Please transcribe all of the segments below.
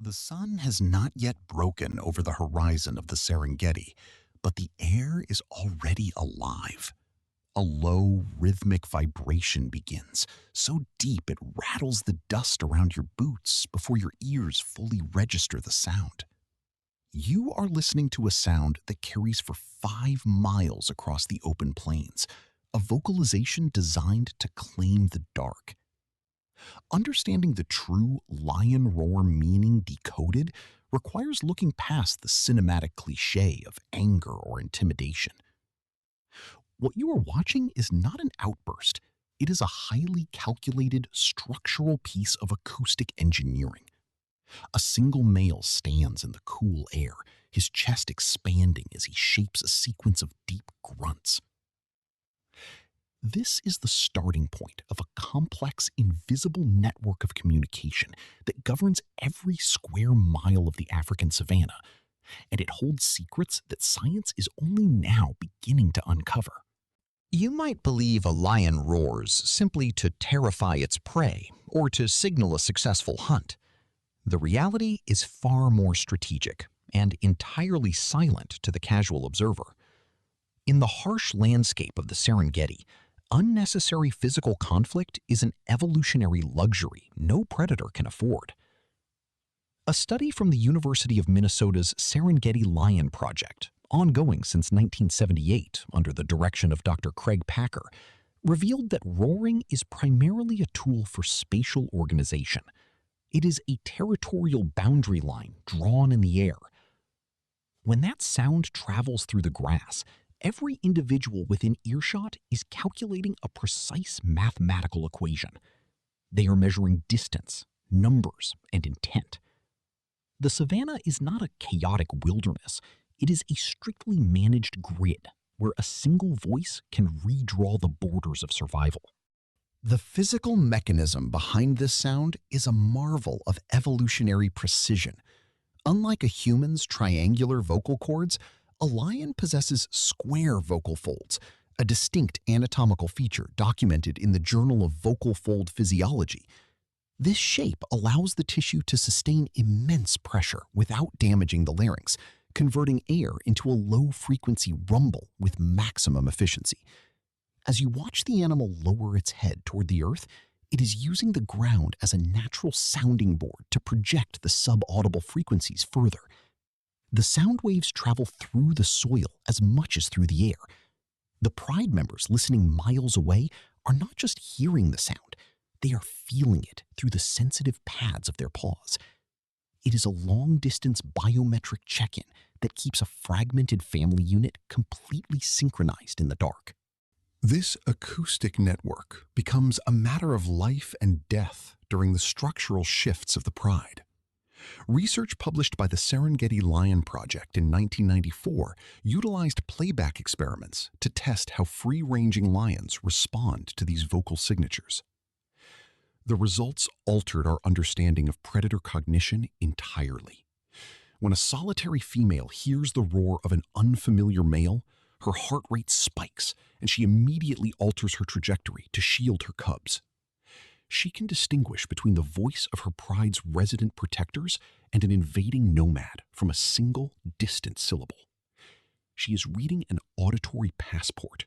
The sun has not yet broken over the horizon of the Serengeti, but the air is already alive. A low, rhythmic vibration begins, so deep it rattles the dust around your boots before your ears fully register the sound. You are listening to a sound that carries for 5 miles across the open plains, a vocalization designed to claim the dark. Understanding the true lion roar meaning decoded requires looking past the cinematic cliché of anger or intimidation. What you are watching is not an outburst. It is a highly calculated structural piece of acoustic engineering. A single male stands in the cool air, his chest expanding as he shapes a sequence of deep grunts. This is the starting point of a complex, invisible network of communication that governs every square mile of the African savanna, and it holds secrets that science is only now beginning to uncover. You might believe a lion roars simply to terrify its prey or to signal a successful hunt. The reality is far more strategic and entirely silent to the casual observer. In the harsh landscape of the Serengeti, unnecessary physical conflict is an evolutionary luxury no predator can afford. A study from the University of Minnesota's Serengeti Lion Project, ongoing since 1978 under the direction of Dr. Craig Packer, revealed that roaring is primarily a tool for spatial organization. It is a territorial boundary line drawn in the air. When that sound travels through the grass, every individual within earshot is calculating a precise mathematical equation. They are measuring distance, numbers, and intent. The savanna is not a chaotic wilderness. It is a strictly managed grid where a single voice can redraw the borders of survival. The physical mechanism behind this sound is a marvel of evolutionary precision. Unlike a human's triangular vocal cords, a lion possesses square vocal folds, a distinct anatomical feature documented in the Journal of Vocal Fold Physiology. This shape allows the tissue to sustain immense pressure without damaging the larynx, converting air into a low-frequency rumble with maximum efficiency. As you watch the animal lower its head toward the earth, it is using the ground as a natural sounding board to project the subaudible frequencies further. The sound waves travel through the soil as much as through the air. The pride members listening miles away are not just hearing the sound, they are feeling it through the sensitive pads of their paws. It is a long-distance biometric check-in that keeps a fragmented family unit completely synchronized in the dark. This acoustic network becomes a matter of life and death during the structural shifts of the pride. Research published by the Serengeti Lion Project in 1994 utilized playback experiments to test how free-ranging lions respond to these vocal signatures. The results altered our understanding of predator cognition entirely. When a solitary female hears the roar of an unfamiliar male, her heart rate spikes and she immediately alters her trajectory to shield her cubs. She can distinguish between the voice of her pride's resident protectors and an invading nomad from a single, distant syllable. She is reading an auditory passport.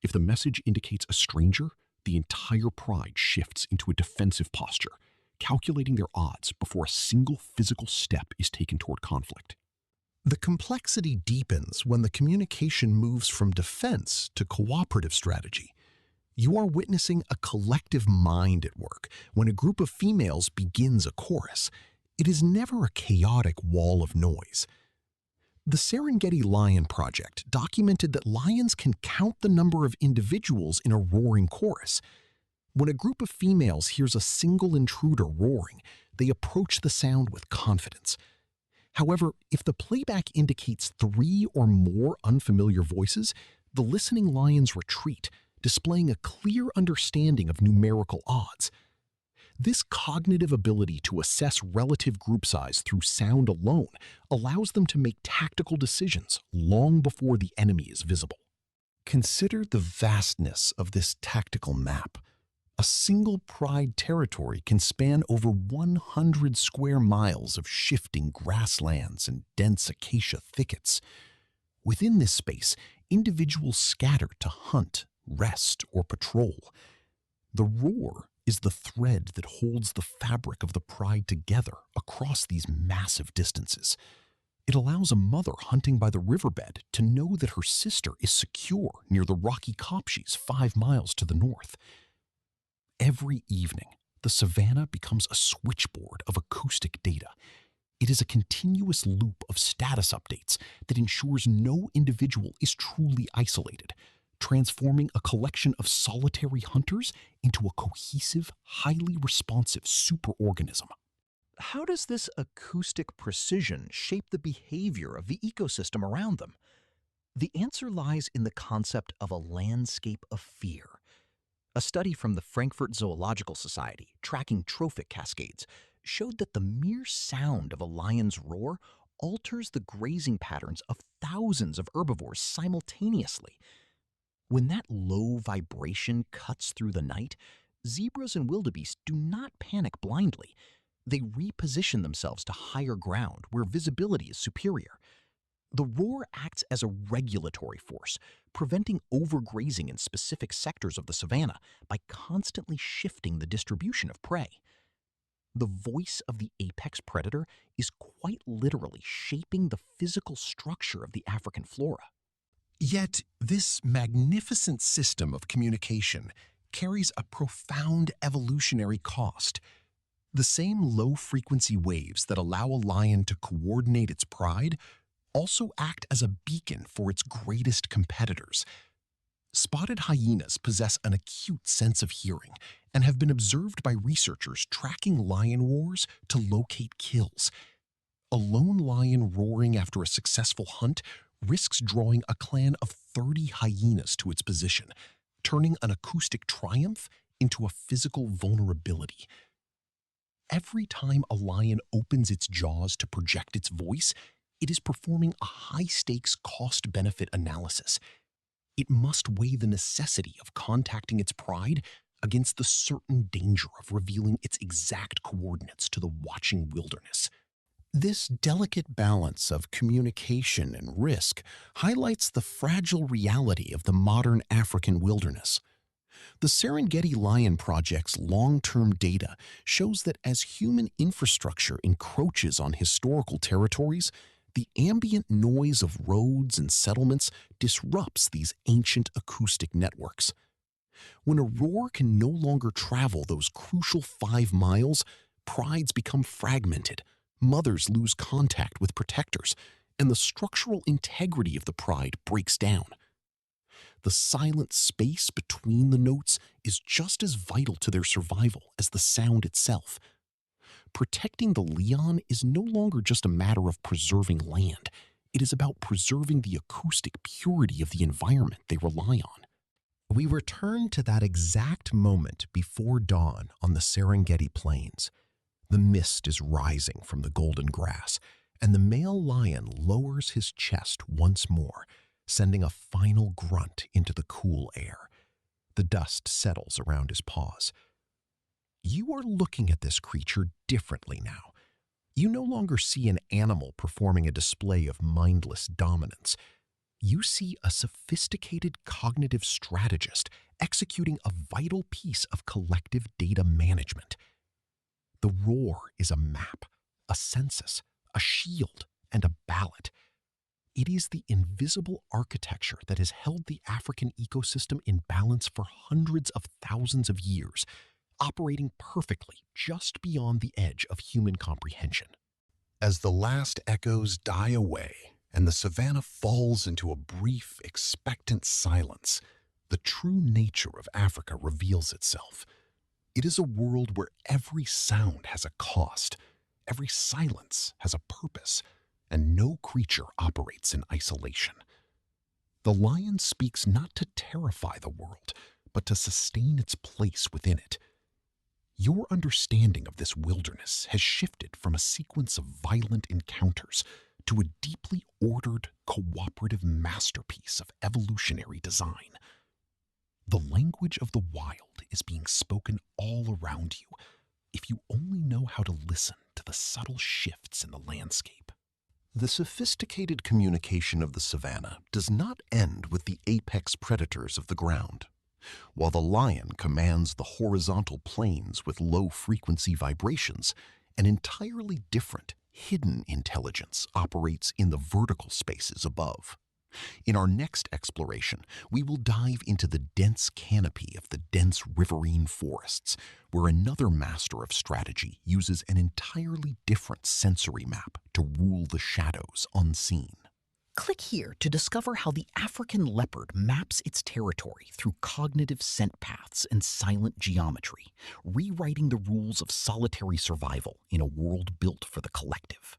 If the message indicates a stranger, the entire pride shifts into a defensive posture, calculating their odds before a single physical step is taken toward conflict. The complexity deepens when the communication moves from defense to cooperative strategy. You are witnessing a collective mind at work when a group of females begins a chorus. It is never a chaotic wall of noise. The Serengeti Lion Project documented that lions can count the number of individuals in a roaring chorus. When a group of females hears a single intruder roaring, they approach the sound with confidence. However, if the playback indicates 3 or more unfamiliar voices, the listening lions retreat, displaying a clear understanding of numerical odds. This cognitive ability to assess relative group size through sound alone allows them to make tactical decisions long before the enemy is visible. Consider the vastness of this tactical map. A single pride territory can span over 100 square miles of shifting grasslands and dense acacia thickets. Within this space, individuals scatter to hunt, rest, or patrol. The roar is the thread that holds the fabric of the pride together across these massive distances. It allows a mother hunting by the riverbed to know that her sister is secure near the rocky kopjes 5 miles to the north. Every evening, the savanna becomes a switchboard of acoustic data. It is a continuous loop of status updates that ensures no individual is truly isolated, transforming a collection of solitary hunters into a cohesive, highly responsive superorganism. How does this acoustic precision shape the behavior of the ecosystem around them? The answer lies in the concept of a landscape of fear. A study from the Frankfurt Zoological Society tracking trophic cascades showed that the mere sound of a lion's roar alters the grazing patterns of thousands of herbivores simultaneously. When that low vibration cuts through the night, zebras and wildebeest do not panic blindly. They reposition themselves to higher ground where visibility is superior. The roar acts as a regulatory force, preventing overgrazing in specific sectors of the savanna by constantly shifting the distribution of prey. The voice of the apex predator is quite literally shaping the physical structure of the African flora. Yet, this magnificent system of communication carries a profound evolutionary cost. The same low-frequency waves that allow a lion to coordinate its pride also act as a beacon for its greatest competitors. Spotted hyenas possess an acute sense of hearing and have been observed by researchers tracking lion wars to locate kills. A lone lion roaring after a successful hunt risks drawing a clan of 30 hyenas to its position, turning an acoustic triumph into a physical vulnerability. Every time a lion opens its jaws to project its voice, it is performing a high-stakes cost-benefit analysis. It must weigh the necessity of contacting its pride against the certain danger of revealing its exact coordinates to the watching wilderness. This delicate balance of communication and risk highlights the fragile reality of the modern African wilderness. The Serengeti Lion Project's long-term data shows that as human infrastructure encroaches on historical territories, the ambient noise of roads and settlements disrupts these ancient acoustic networks. When a roar can no longer travel those crucial 5 miles, prides become fragmented, mothers lose contact with protectors, and the structural integrity of the pride breaks down. The silent space between the notes is just as vital to their survival as the sound itself. Protecting the lion is no longer just a matter of preserving land. It is about preserving the acoustic purity of the environment they rely on. We return to that exact moment before dawn on the Serengeti Plains. The mist is rising from the golden grass, and the male lion lowers his chest once more, sending a final grunt into the cool air. The dust settles around his paws. You are looking at this creature differently now. You no longer see an animal performing a display of mindless dominance. You see a sophisticated cognitive strategist executing a vital piece of collective data management. The roar is a map, a census, a shield, and a ballot. It is the invisible architecture that has held the African ecosystem in balance for hundreds of thousands of years, operating perfectly just beyond the edge of human comprehension. As the last echoes die away and the savanna falls into a brief, expectant silence, the true nature of Africa reveals itself. It is a world where every sound has a cost, every silence has a purpose, and no creature operates in isolation. The lion speaks not to terrify the world, but to sustain its place within it. Your understanding of this wilderness has shifted from a sequence of violent encounters to a deeply ordered, cooperative masterpiece of evolutionary design. The language of the wild is being spoken all around you if you only know how to listen to the subtle shifts in the landscape. The sophisticated communication of the savanna does not end with the apex predators of the ground. While the lion commands the horizontal plains with low-frequency vibrations, an entirely different, hidden intelligence operates in the vertical spaces above. In our next exploration, we will dive into the dense canopy of the dense riverine forests, where another master of strategy uses an entirely different sensory map to rule the shadows unseen. Click here to discover how the African leopard maps its territory through cognitive scent paths and silent geometry, rewriting the rules of solitary survival in a world built for the collective.